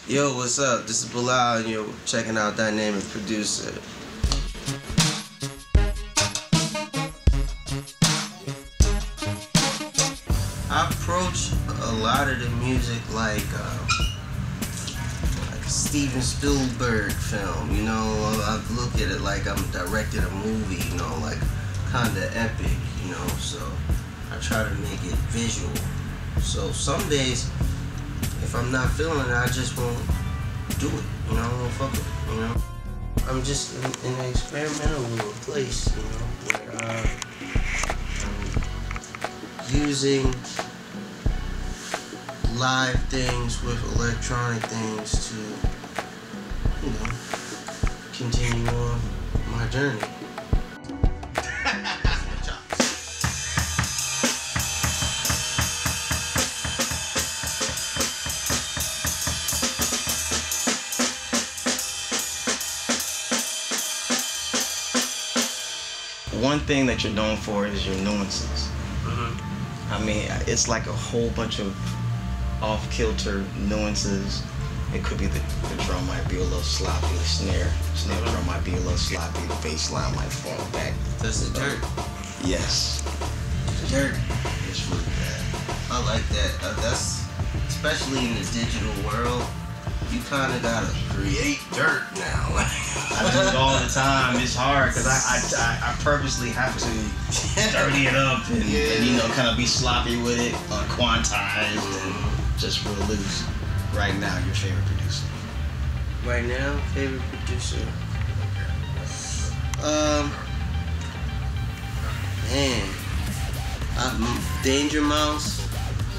Yo, what's up? This is Bilal, and you're checking out Dynamic Producer. I approach a lot of the music like a Steven Spielberg film, you know. I look at it like I'm directing a movie, you know, like kinda epic, you know. So I try to make it visual. So some days, if I'm not feeling it, I just won't do it, you know. I won't fuck with it, you know. I'm just in an experimental little place, you know, where I'm using live things with electronic things to, you know, continue on my journey. One thing that you're known for is your nuances. I mean, it's like a whole bunch of off-kilter nuances. It could be the drum might be a little sloppy, the snare drum might be a little sloppy, the bass line might fall back. That's the dirt. Yes. Dirt. It's really bad. I like that. That's, especially in the digital world, you kind of gotta create dirt now. I do it all the time. It's hard because I purposely have to dirty it up and you know, kind of be sloppy with it, quantized and just real loose. Right now, your favorite producer? Right now, favorite producer? Man, Danger Mouse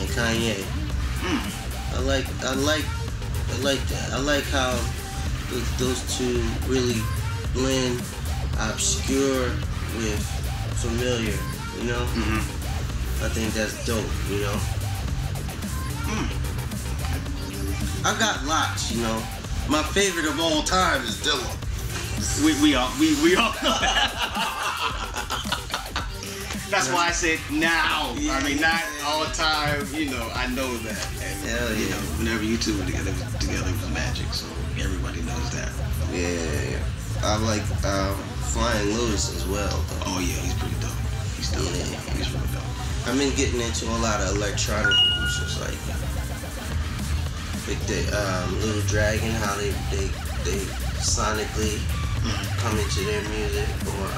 and Kanye. I like that. I like how those two really blend obscure with familiar, you know? I think that's dope, you know? I got lots, you know? My favorite of all time is Dilla. We all know that. That's why I said now. I mean, not all the time. You know, I know that. And, Hell yeah. You know, whenever you two were together was magic. So everybody knows that. Yeah. I like Flying Lotus as well, though. Oh yeah, he's pretty dope. He's dope. Yeah. He's really dope. I've been getting into a lot of electronic producers, like Little Dragon, how they sonically come into their music, or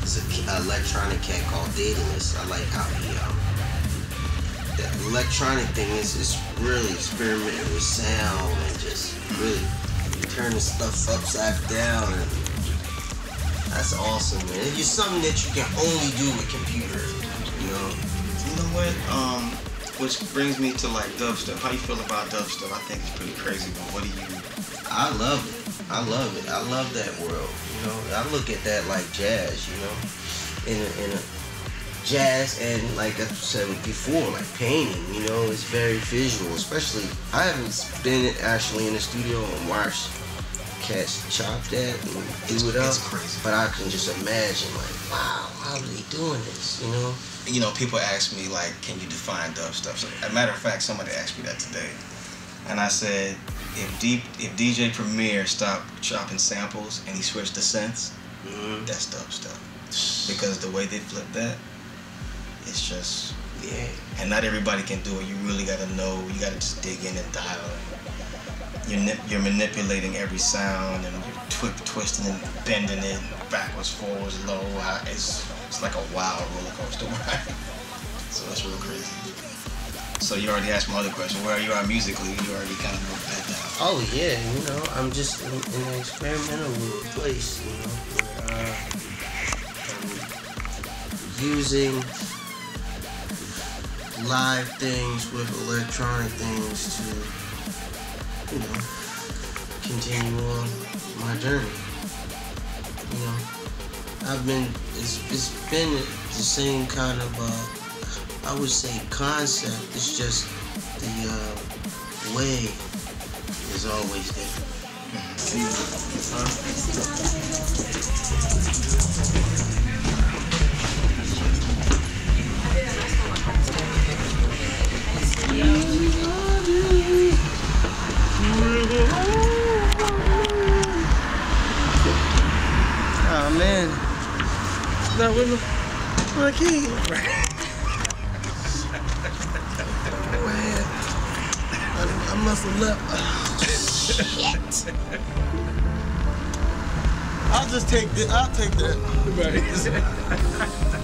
there's an electronic cat called Daedalus. I like how he that electronic thing is really experimenting with sound and just really turning stuff upside down, and that's awesome, man. It's something that you can only do with computers, you know. You know what? Which brings me to like dubstep. How you feel about dubstep? I think it's pretty crazy, but what do you? I love it. I love it. I love that world. You know, I look at that like jazz. You know, in a jazz, and like I said before, like painting. You know, it's very visual. Especially, I haven't been actually in the studio and watched cats chop that and do it up. It's crazy. But I can just imagine, like, wow, how are they doing this? You know. You know, people ask me, like, can you define dubstep? So, as a matter of fact, somebody asked me that today. And I said, if DJ Premier stopped chopping samples and he switched to synths, that's dubstep. Because the way they flip that, it's just, and not everybody can do it. You really gotta know, you gotta just dig in and dial in. You're manipulating every sound, and you're twisting and bending it, backwards, forwards, low, high. It's like a wild roller coaster ride. So that's real crazy. So you already asked my other question. Where you are musically, you already kind of broke that down. Oh yeah, you know, I'm just in an experimental little place, you know, where I'm using live things with electronic things to, you know, continue on my journey. You know, it's been the same kind of, I would say, concept. It's just the way is always different. out with my key. Man, I must have left. Shit. I'll just take this. I'll take that. Right.